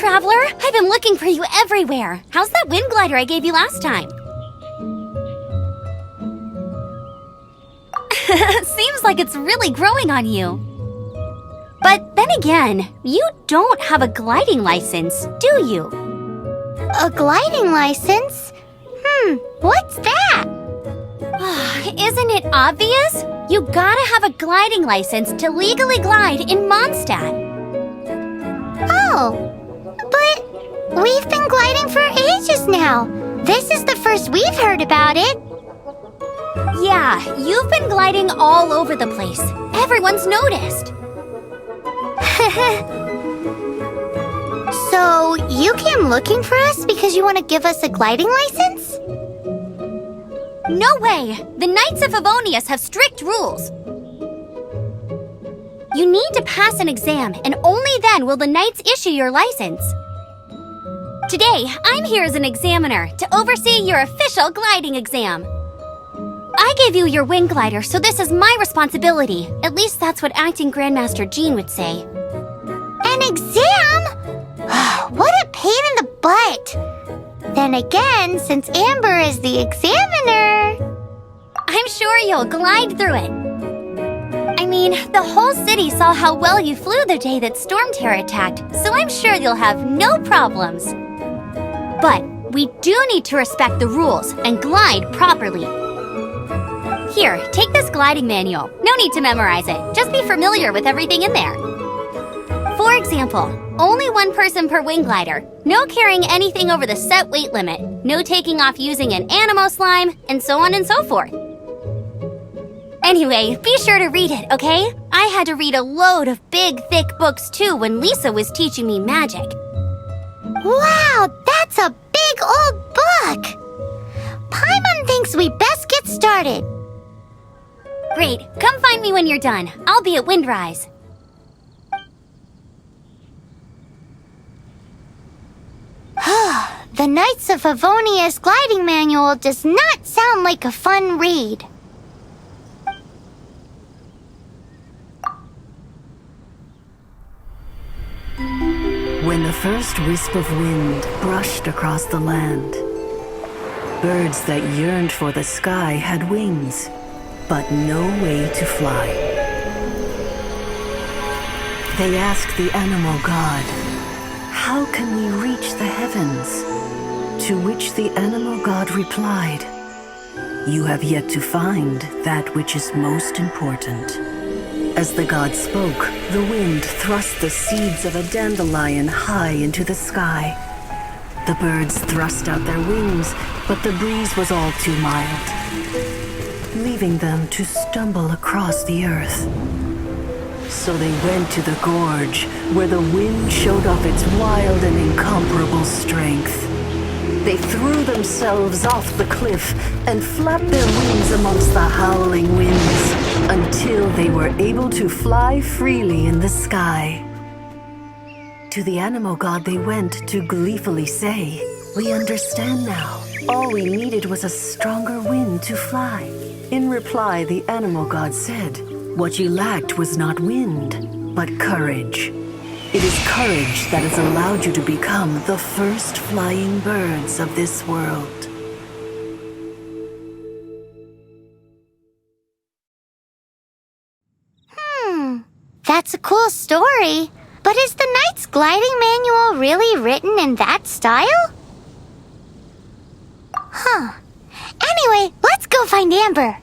traveler! I've been looking for you everywhere. How's that wind glider I gave you last time? Seems like it's really growing on you. But then again, you don't have a gliding license, do you? A gliding license? What's that? Isn't it obvious? You gotta have a gliding license to legally glide in Mondstadt. Oh, but we've been gliding for ages now. This is the first we've heard about it. Yeah, you've been gliding all over the place. Everyone's noticed. So, you came looking for us because you want to give us a gliding license? No way! The Knights of Favonius have strict rules. You need to pass an exam, and only then will the Knights issue your license. Today, I'm here as an examiner to oversee your official gliding exam. I gave you your wing glider, so this is my responsibility. At least that's what Acting Grandmaster Jean would say. An exam? What a pain in the butt! Then again, since Amber is the examiner... I'm sure you'll glide through it. I mean, the whole city saw how well you flew the day that Storm Terror attacked, so I'm sure you'll have no problems. But we do need to respect the rules and glide properly. Here, take this gliding manual. No need to memorize it. Just be familiar with everything in there. For example, only one person per wing glider, no carrying anything over the set weight limit, no taking off using an animo slime, and so on and so forth. Anyway, be sure to read it, okay? I had to read a load of big, thick books too when Lisa was teaching me magic. Wow, that's a big old book! Paimon thinks we best get started. Great, come find me when you're done. I'll be at Windrise. The Knights of Favonius gliding manual does not sound like a fun read. When the first wisp of wind brushed across the land, birds that yearned for the sky had wings, but no way to fly. They asked the animal god, "How can we reach the heavens?" To which the animal god replied, "You have yet to find that which is most important." As the god spoke, the wind thrust the seeds of a dandelion high into the sky. The birds thrust out their wings, but the breeze was all too mild, leaving them to stumble across the earth. So they went to the gorge, where the wind showed off its wild and incomparable strength. They threw themselves off the cliff and flapped their wings amongst the howling winds until they were able to fly freely in the sky. To the animal god they went to gleefully say, "We understand now. All we needed was a stronger wind to fly." In reply, the animal god said, "What you lacked was not wind, but courage. It is courage that has allowed you to become the first flying birds of this world." That's a cool story. But is the Knight's gliding manual really written in that style? Anyway, let's go find Amber.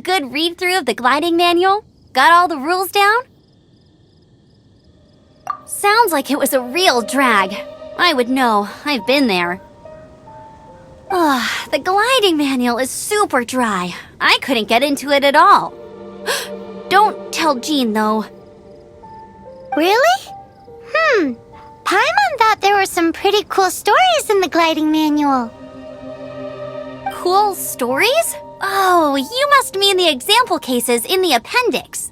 good read-through of the gliding manual? Got all the rules down? Sounds like it was a real drag. I would know. I've been there. The gliding manual is super dry. I couldn't get into it at all. Don't tell Jean, though. Really? Paimon thought there were some pretty cool stories in the gliding manual. Cool stories? Oh, you must mean the example cases in the appendix.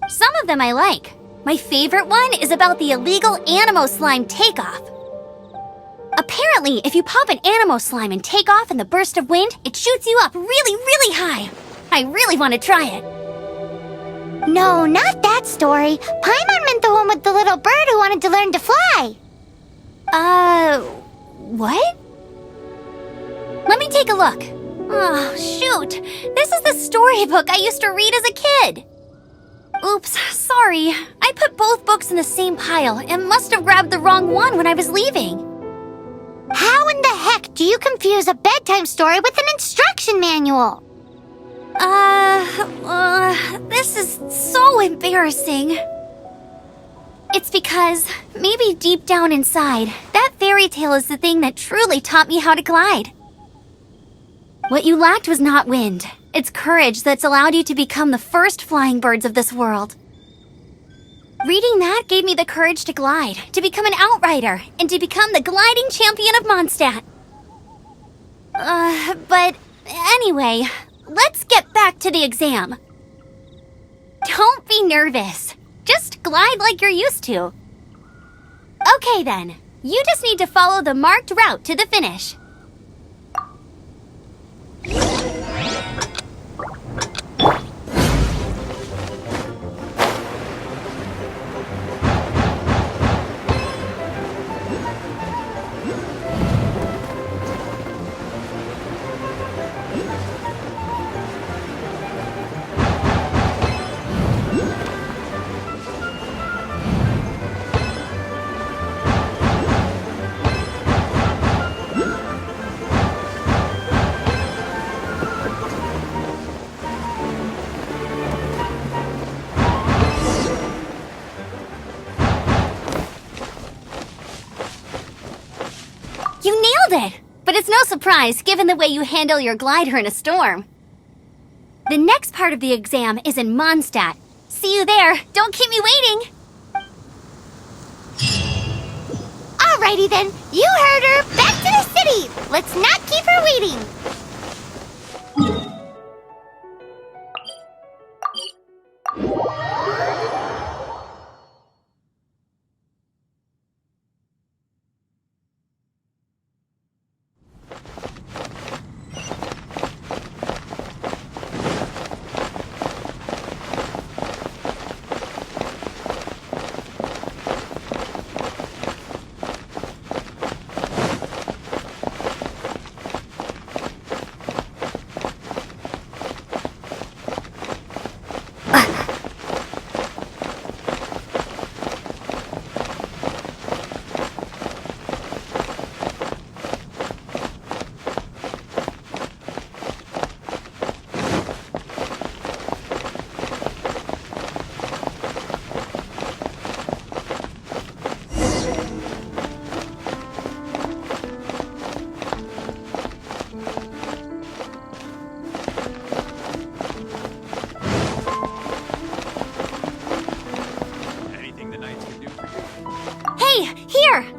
Some of them I like. My favorite one is about the illegal Animo slime takeoff. Apparently, if you pop an Animo slime and take off in the burst of wind, it shoots you up really, really high. I really want to try it. No, not that story. Paimon meant the one with the little bird who wanted to learn to fly. What? Let me take a look. Oh, shoot. This is the storybook I used to read as a kid. Oops, sorry. I put both books in the same pile and must have grabbed the wrong one when I was leaving. How in the heck do you confuse a bedtime story with an instruction manual? This is so embarrassing. It's because, maybe deep down inside, that fairy tale is the thing that truly taught me how to glide. What you lacked was not wind. It's courage that's allowed you to become the first flying birds of this world. Reading that gave me the courage to glide, to become an outrider, and to become the gliding champion of Mondstadt. But anyway, let's get back to the exam. Don't be nervous. Just glide like you're used to. Okay then, you just need to follow the marked route to the finish. You nailed it! But it's no surprise given the way you handle your glider in a storm. The next part of the exam is in Mondstadt. See you there. Don't keep me waiting. Alrighty then, you heard her. Back to the city. Let's not keep her waiting.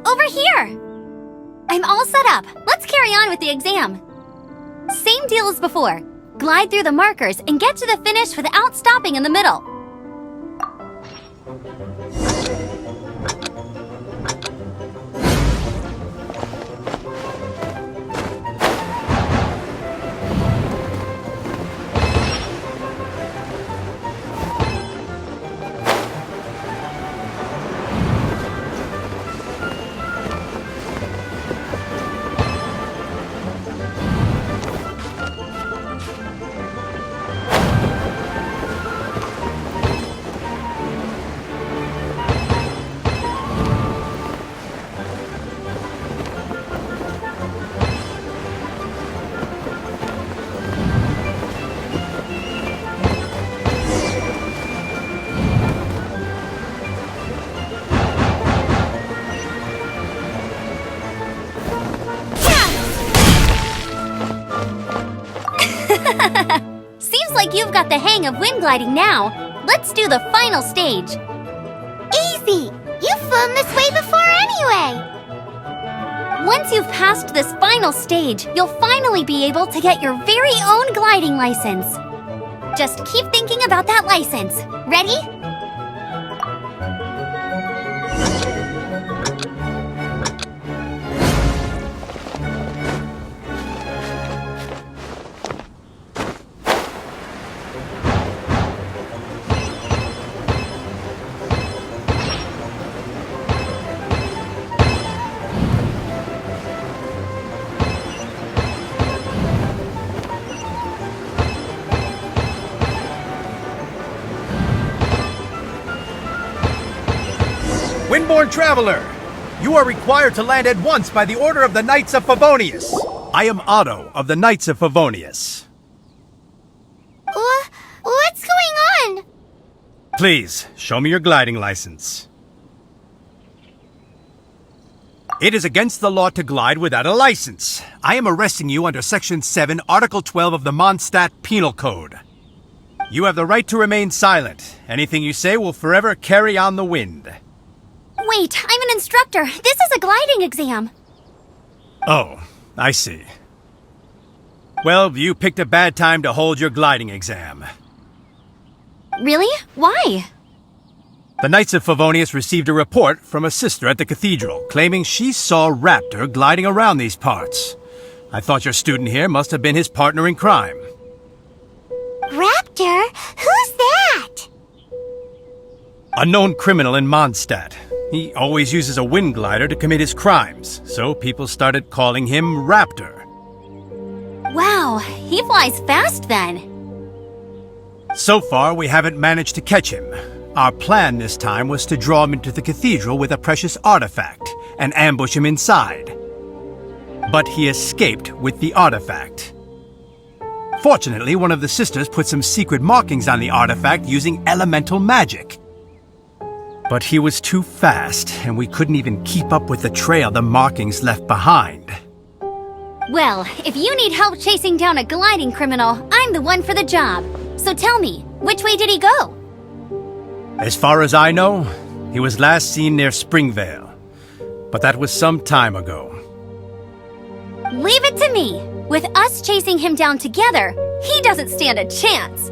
Over here! I'm all set up. Let's carry on with the exam. Same deal as before. Glide through the markers and get to the finish without stopping in the middle. like you've got the hang of wind gliding now. Let's do the final stage. Easy! You've flown this way before anyway! Once you've passed this final stage, you'll finally be able to get your very own gliding license. Just keep thinking about that license. Ready? Windborne Traveler, you are required to land at once by the order of the Knights of Favonius. I am Otto of the Knights of Favonius. What's going on? Please, show me your gliding license. It is against the law to glide without a license. I am arresting you under Section 7, Article 12 of the Mondstadt Penal Code. You have the right to remain silent. Anything you say will forever carry on the wind. Wait, I'm an instructor. This is a gliding exam. Oh, I see. Well, you picked a bad time to hold your gliding exam. Really? Why? The Knights of Favonius received a report from a sister at the cathedral claiming she saw Raptor gliding around these parts. I thought your student here must have been his partner in crime. Raptor? Who's that? A known criminal in Mondstadt. He always uses a wind glider to commit his crimes, so people started calling him Raptor. Wow, he flies fast then. So far, we haven't managed to catch him. Our plan this time was to draw him into the cathedral with a precious artifact and ambush him inside. But he escaped with the artifact. Fortunately, one of the sisters put some secret markings on the artifact using elemental magic. But he was too fast, and we couldn't even keep up with the trail the markings left behind. Well, if you need help chasing down a gliding criminal, I'm the one for the job. So tell me, which way did he go? As far as I know, he was last seen near Springvale. But that was some time ago. Leave it to me. With us chasing him down together, he doesn't stand a chance.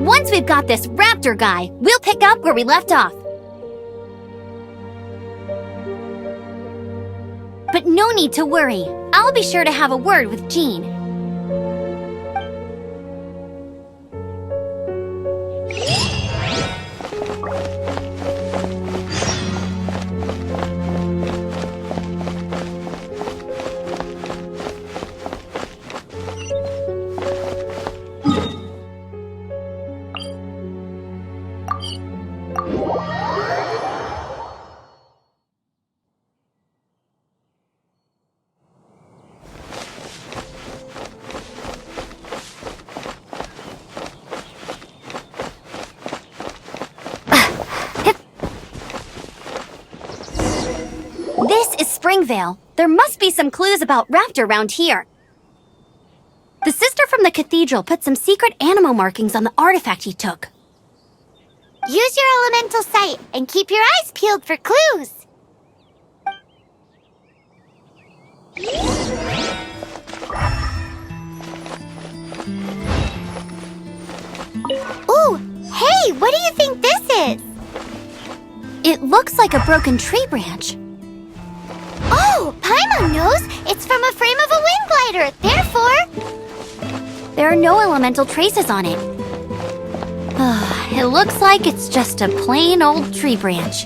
Once we've got this Raptor guy, we'll pick up where we left off. But no need to worry. I'll be sure to have a word with Jean. This is Springvale. There must be some clues about Raptor around here. The sister from the cathedral put some secret animal markings on the artifact he took. Use your elemental sight and keep your eyes peeled for clues. Ooh, hey, what do you think this is? It looks like a broken tree branch. Oh, Paimon knows. It's from a frame of a wind glider. Therefore, There are no elemental traces on it. It looks like it's just a plain old tree branch.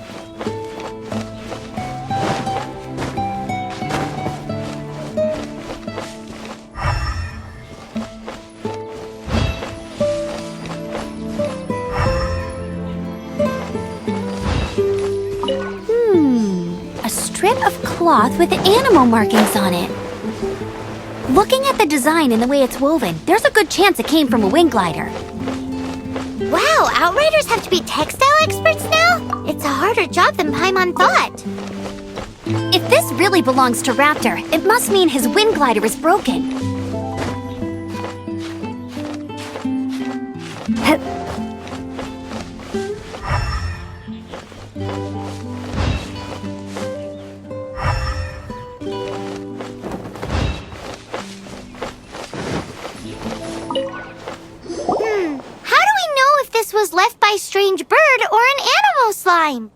A strip of cloth with animal markings on it. Looking at the design and the way it's woven, there's a good chance it came from a wind glider. wow, Outriders have to be textile experts now? It's a harder job than Paimon thought. If this really belongs to Raptor, it must mean his wind glider is broken. How do we know if this was left by strange bird or an animal slime?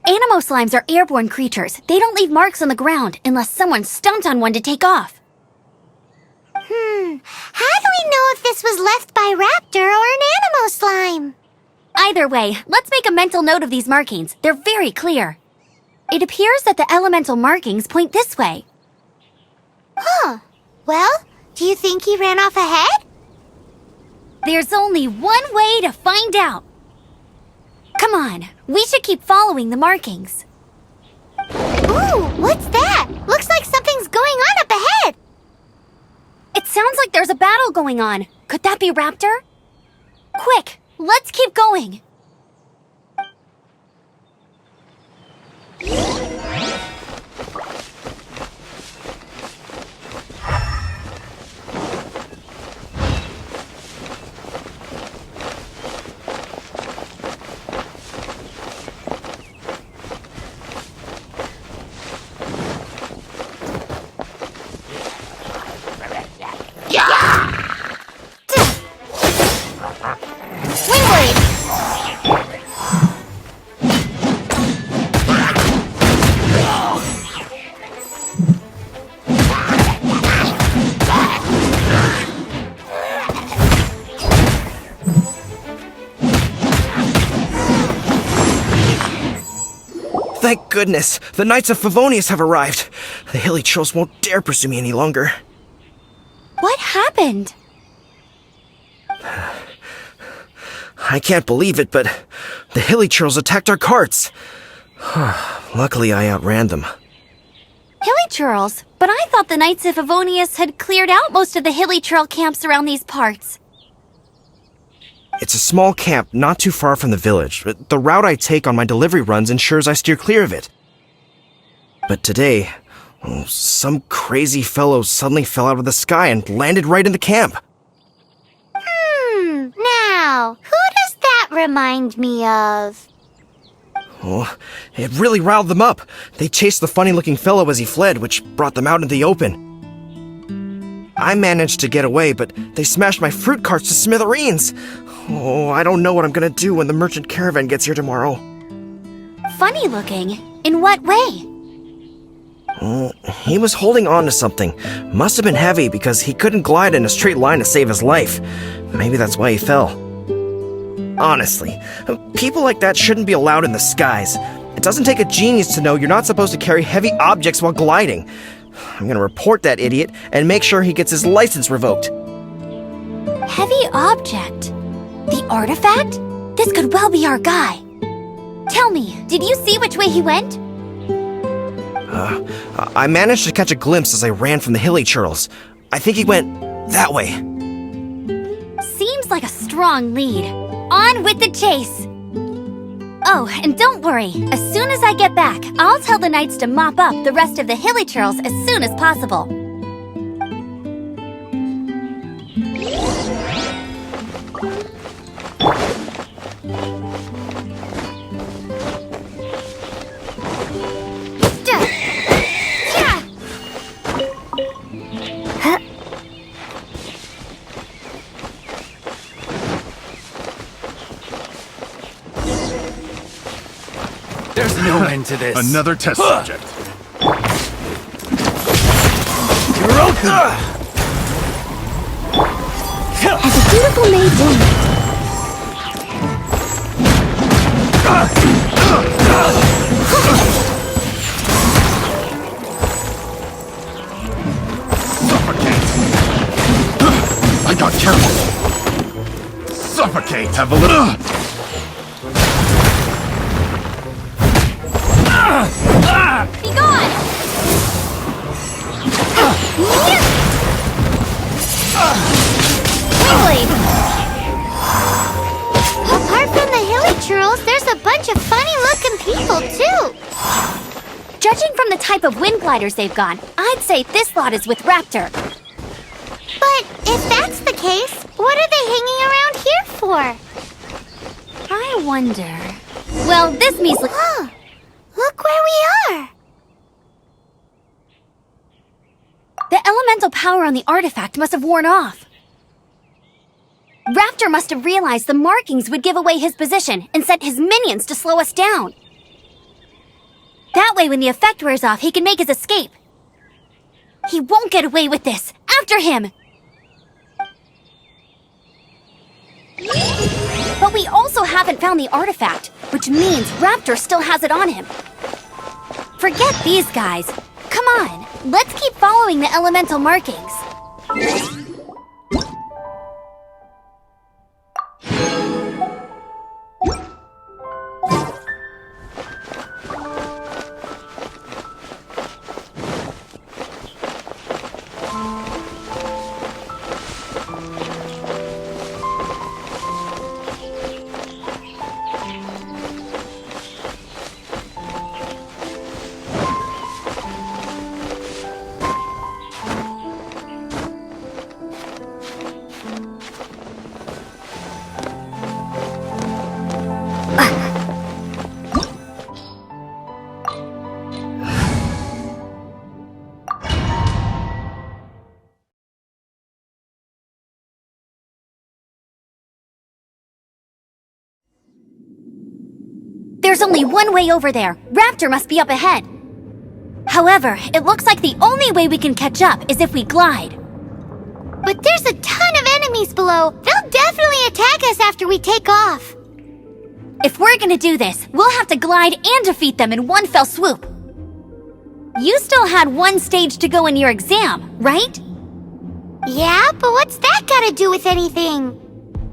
Animo slimes are airborne creatures. They don't leave marks on the ground unless someone stomped on one to take off. How do we know if this was left by raptor or an animal slime? Either way, let's make a mental note of these markings. They're very clear. It appears that the elemental markings point this way. Huh. Well, do you think he ran off ahead? There's only one way to find out. Come on, we should keep following the markings. Ooh, what's that? Looks like something's going on up ahead. It sounds like there's a battle going on. Could that be Raptor? Quick, let's keep going. Thank goodness, the Knights of Favonius have arrived. The hilly trolls won't dare pursue me any longer. What happened? I can't believe it, but the hilly trolls attacked our carts. Luckily, I outran them. Hilly churls? But I thought the Knights of Favonius had cleared out most of the hilly churl camps around these parts. It's a small camp not too far from the village. The route I take on my delivery runs ensures I steer clear of it. But today, some crazy fellow suddenly fell out of the sky and landed right in the camp. Now, who does that remind me of? Oh, it really riled them up. They chased the funny-looking fellow as he fled, which brought them out into the open. I managed to get away, but they smashed my fruit carts to smithereens. Oh, I don't know what I'm gonna do when the merchant caravan gets here tomorrow. Funny looking? In what way? He was holding on to something. Must have been heavy because he couldn't glide in a straight line to save his life. Maybe that's why he fell. Honestly, people like that shouldn't be allowed in the skies. It doesn't take a genius to know you're not supposed to carry heavy objects while gliding. I'm gonna report that idiot and make sure he gets his license revoked. Heavy object? The artifact? This could well be our guy. Tell me, did you see which way he went? I managed to catch a glimpse as I ran from the hilly churls. I think he went that way. Seems like a strong lead. On with the chase! Oh, and don't worry. As soon as I get back, I'll tell the knights to mop up the rest of the hilly churls as soon as possible. There's no end to this. Another test subject. As a dutiful maid woman. I got careful. Suffocate. Have a little. Be gone! Wait. Apart from the hilly churls, there's a bunch of funny-looking people, too. Judging from the type of wind gliders they've gone, I'd say this lot is with Raptor. But if that's the case, what are they hanging around here wonder... Well, this means... Oh, look where we are. The elemental power on the artifact must have worn off. Raptor must have realized the markings would give away his position and sent his minions to slow us down. That way, when the effect wears off, he can make his escape. He won't get away with this! After him! But we also haven't found the artifact, which means Raptor still has it on him. Forget these guys. Come on, let's keep following the elemental markings. There's only one way over there. Raptor must be up ahead. However, it looks like the only way we can catch up is if we glide. But there's a ton of enemies below. They'll definitely attack us after we take off. If we're gonna do this, we'll have to glide and defeat them in one fell swoop. You still had one stage to go in your exam, right? Yeah, but what's that gotta do with anything?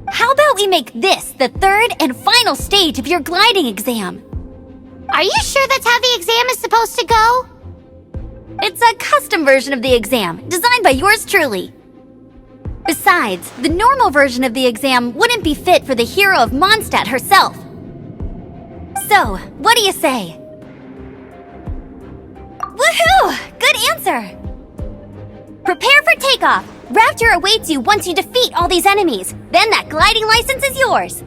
How about we make this the third and final stage of your gliding exam? Are you sure that's how the exam is supposed to go? It's a custom version of the exam, designed by yours truly. Besides, the normal version of the exam wouldn't be fit for the hero of Mondstadt herself. So, what do you say? Woohoo! Good answer! Prepare for takeoff! Raptor awaits you once you defeat all these enemies. Then that gliding license is yours.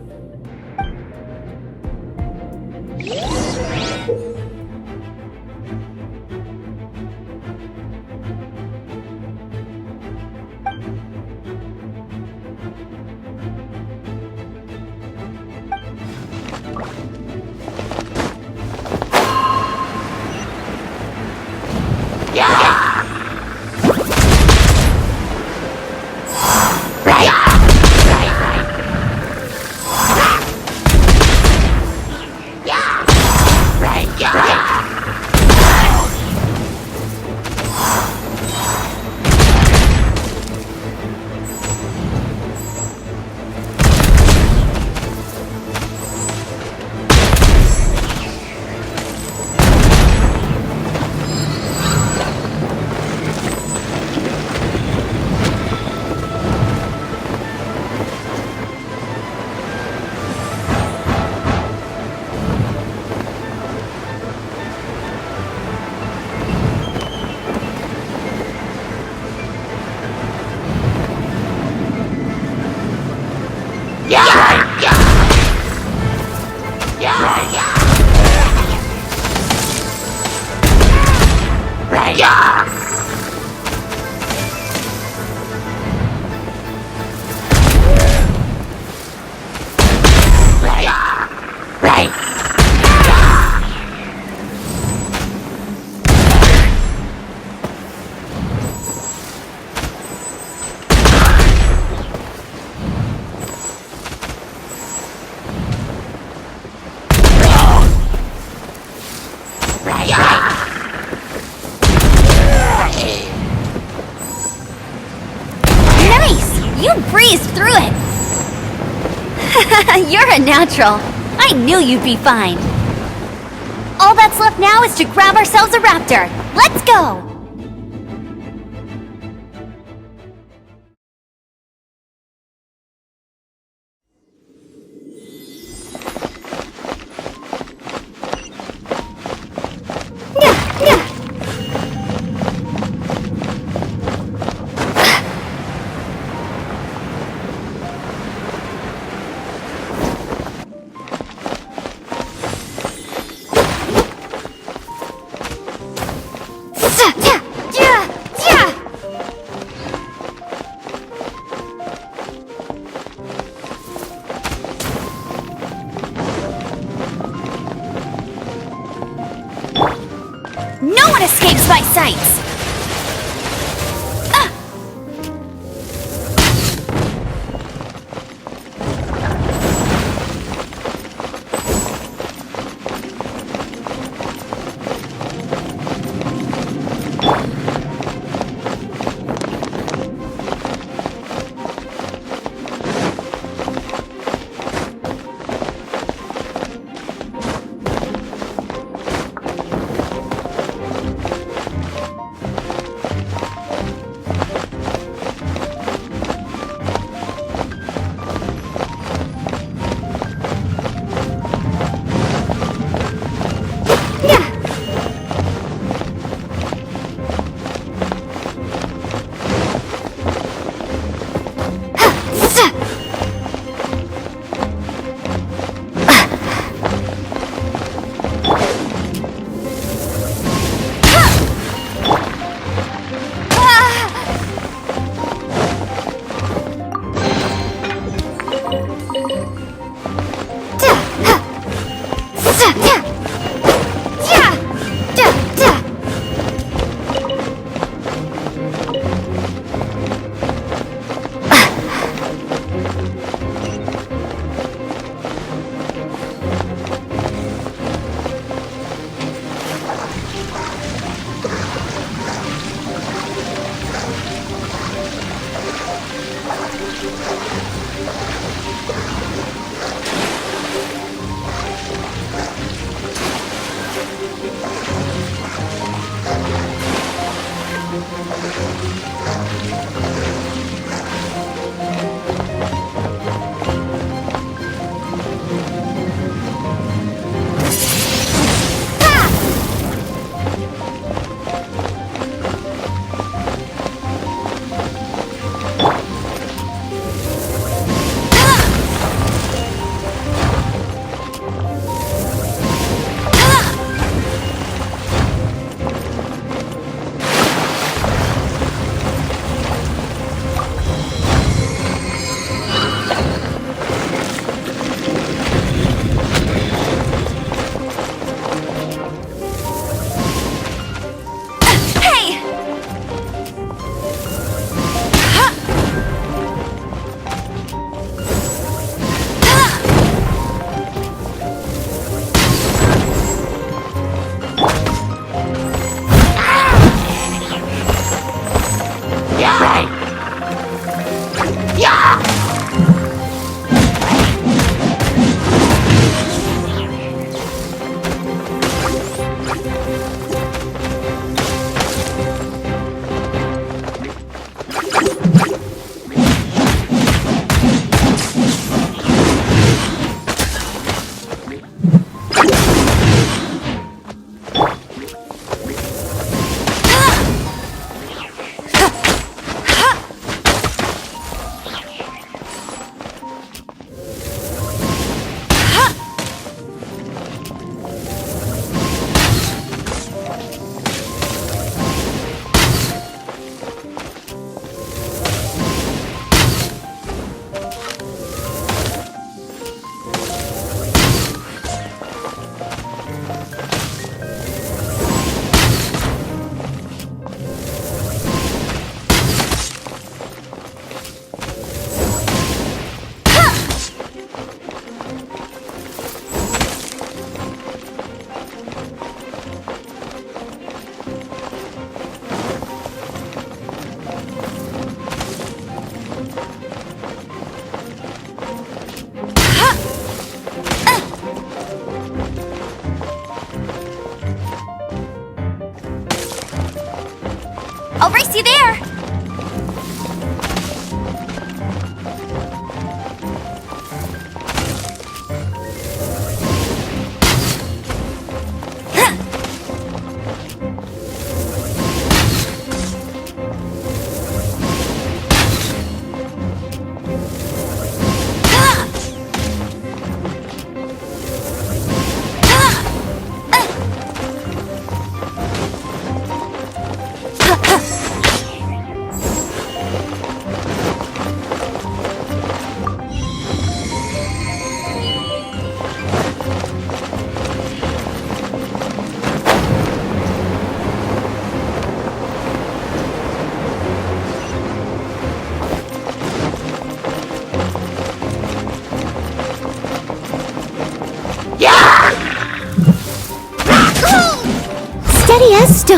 You breezed through it! You're a natural. I knew you'd be fine. All that's left now is to grab ourselves a raptor. Let's go! escapes my sights!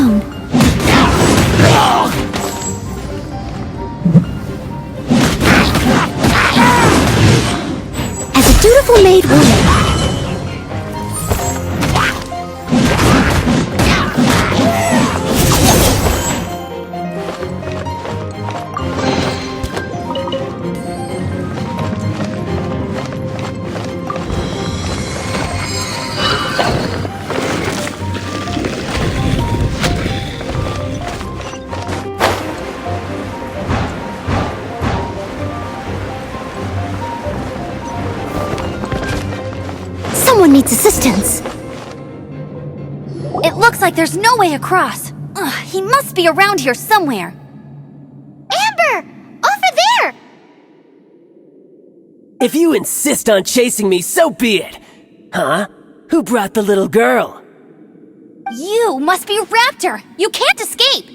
stone. As a dutiful maid woman, someone needs assistance. It looks like there's no way across. Ugh, he must be around here somewhere. Amber! Over there! If you insist on chasing me, so be it. Huh? Who brought the little girl? You must be Raptor! You can't escape!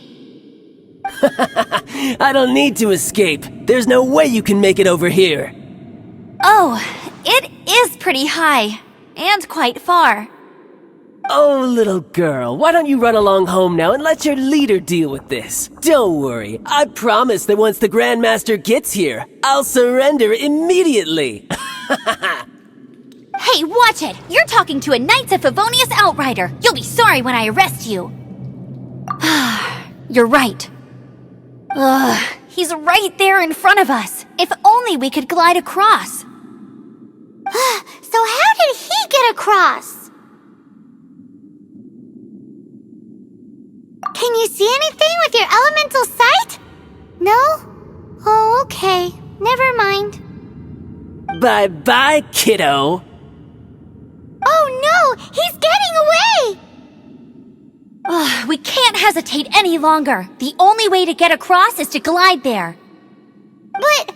I don't need to escape. There's no way you can make it over here. Oh, it is pretty high. And quite far. Oh, little girl, why don't you run along home now and let your leader deal with this? Don't worry, I promise that once the Grandmaster gets here, I'll surrender immediately. Hey, watch it! You're talking to a Knights of Favonius outrider! You'll be sorry when I arrest you! You're right. Ugh, he's right there in front of us. If only we could glide across. So how did he get across? Can you see anything with your elemental sight? No? Oh, okay. Never mind. Bye-bye, kiddo. Oh no! He's getting away! Ugh, we can't hesitate any longer. The only way to get across is to glide there. But...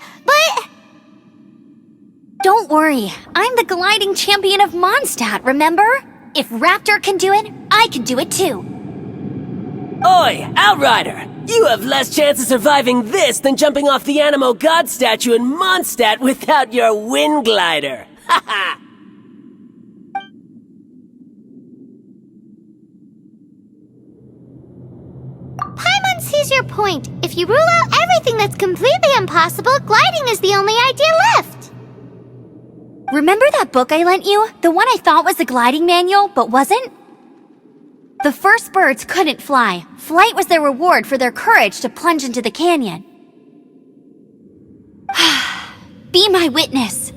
Don't worry, I'm the gliding champion of Mondstadt, remember? If Raptor can do it, I can do it too. Oi, Outrider! You have less chance of surviving this than jumping off the Animo God statue in Mondstadt without your wind glider. Haha! Paimon sees your point. If you rule out everything that's completely impossible, gliding is the only idea left. Remember that book I lent you? The one I thought was the gliding manual, but wasn't? The first birds couldn't fly. Flight was their reward for their courage to plunge into the canyon. Be my witness.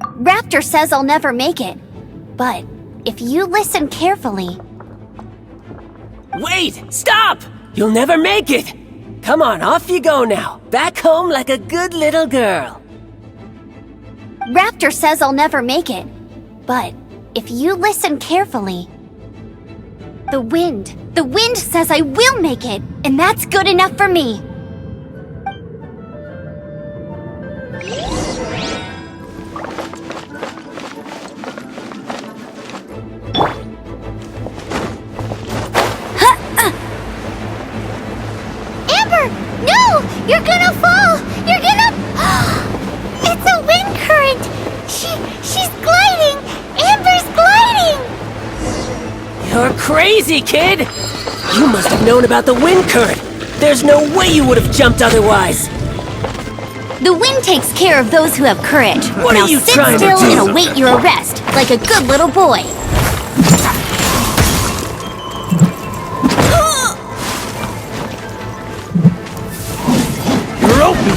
Raptor says I'll never make it. But if you listen carefully... Wait! Stop! You'll never make it! Come on, off you go now. Back home like a good little girl. Raptor says I'll never make it. But if you listen carefully... The wind says I will make it, and that's good enough for me. Amber! No! You're gonna fall! You're gonna... It's a wind current! She's gliding! Amber's gliding! You're crazy, kid! You must have known about the wind current. There's no way you would have jumped otherwise. The wind takes care of those who have courage. What now are you sit trying to still do? and await your arrest, like a good little boy. You're open!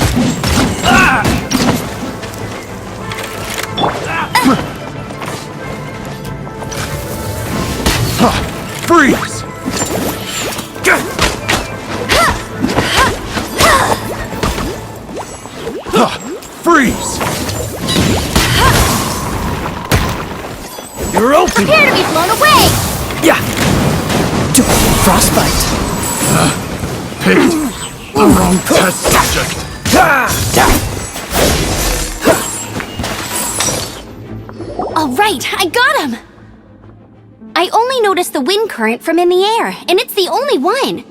Ah! Freeze! Freeze! You're open! Prepare to be blown away! Yeah! Frostbite! Picked the wrong test subject! All right, I got him! I only noticed the wind current from in the air, and it's the only one.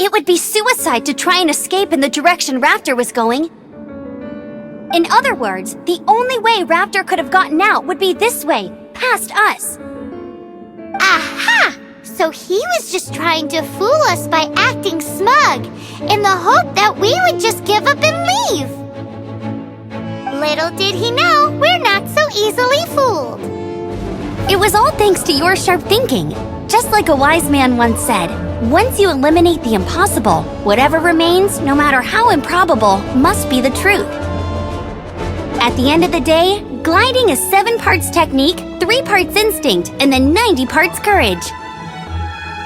It would be suicide to try and escape in the direction Raptor was going. In other words, the only way Raptor could have gotten out would be this way, past us. Aha! So he was just trying to fool us by acting smug, in the hope that we would just give up and leave. Little did he know, we're not so easily fooled. It was all thanks to your sharp thinking. Just like a wise man once said, once you eliminate the impossible, whatever remains, no matter how improbable, must be the truth. At the end of the day, gliding is 7 parts technique, 3 parts instinct, and then 90 parts courage.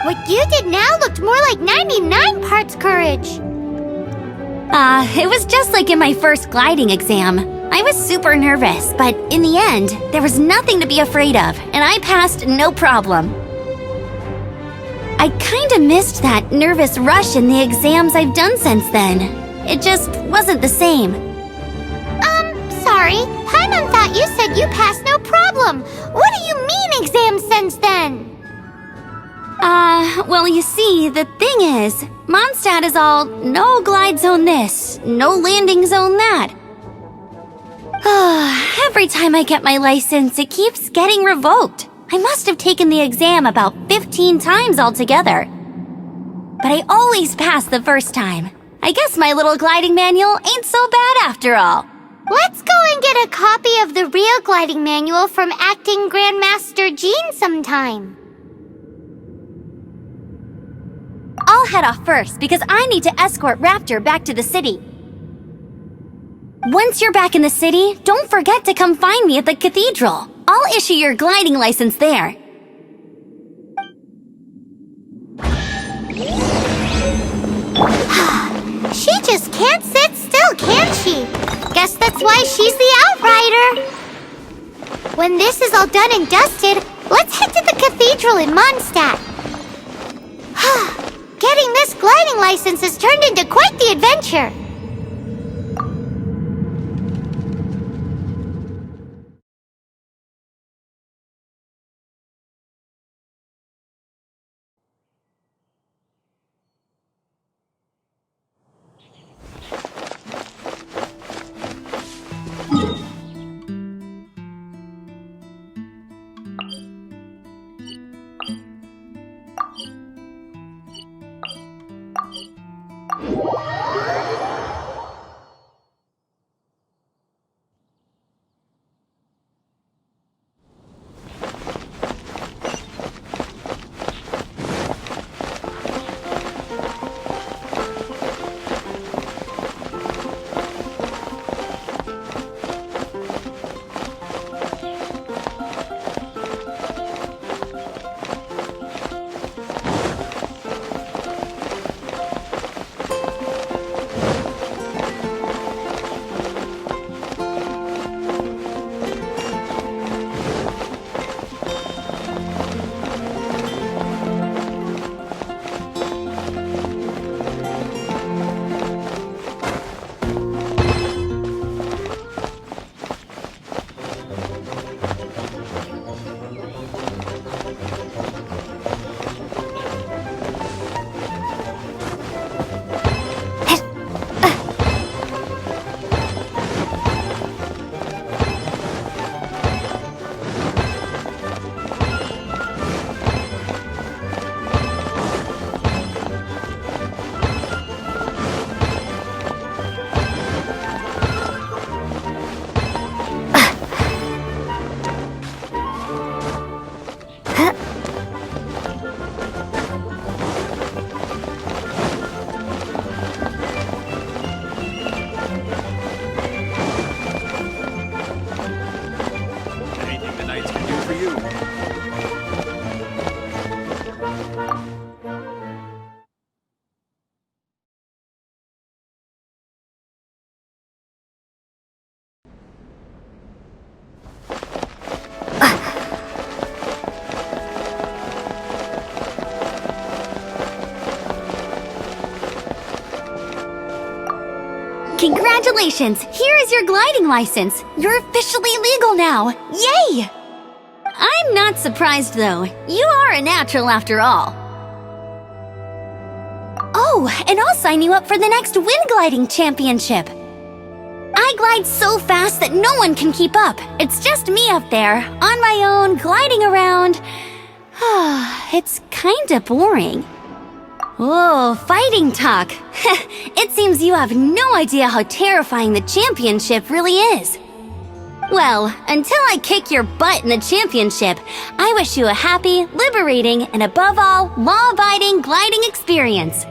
What you did now looked more like 99 parts courage. It was just like in my first gliding exam. I was super nervous, but in the end, there was nothing to be afraid of, and I passed no problem. I kinda missed that nervous rush in the exams I've done since then. It just wasn't the same. Sorry, Paimon thought you said you passed no problem. What do you mean exams since then? Well, you see, the thing is, Mondstadt is all no glide zone this, no landing zone that. Every time I get my license, it keeps getting revoked. I must have taken the exam about 15 times altogether. But I always pass the first time. I guess my little gliding manual ain't so bad after all. Let's go and get a copy of the real gliding manual from Acting Grandmaster Jean sometime. I'll head off first because I need to escort Raptor back to the city. Once you're back in the city, don't forget to come find me at the cathedral. I'll issue your gliding license there. She just can't sit still, can she? Guess that's why she's the outrider. When this is all done and dusted, let's head to the cathedral in Mondstadt. Getting this gliding license has turned into quite the adventure. Anything the knights can do for you. Congratulations! Here is your gliding license. You're officially legal now. Yay! I'm not surprised though. You are a natural after all. Oh, and I'll sign you up for the next wind gliding championship. I glide so fast that no one can keep up. It's just me up there, on my own, gliding around. It's kinda boring. Oh, fighting talk. It seems you have no idea how terrifying the championship really is. Well, until I kick your butt in the championship, I wish you a happy, liberating, and above all, law-abiding gliding experience.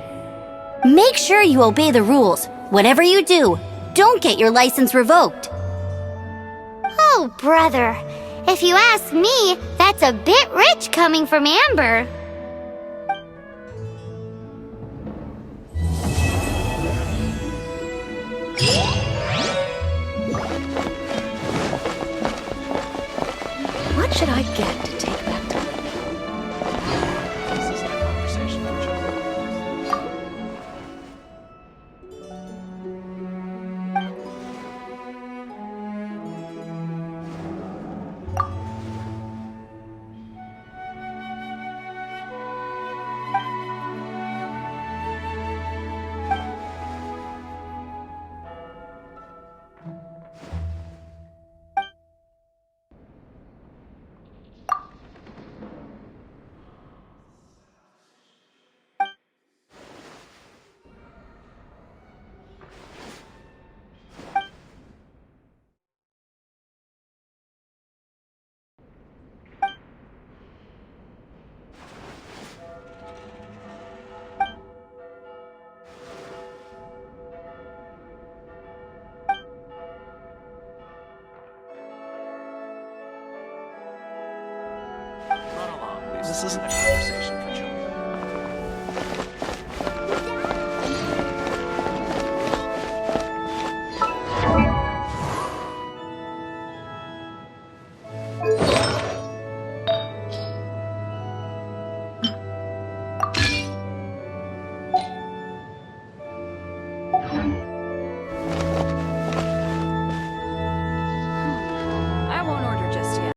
Make sure you obey the rules. Whatever you do, don't get your license revoked. Oh, brother. If you ask me, that's a bit rich coming from Amber. What should I get to take back to This isn't a conversation.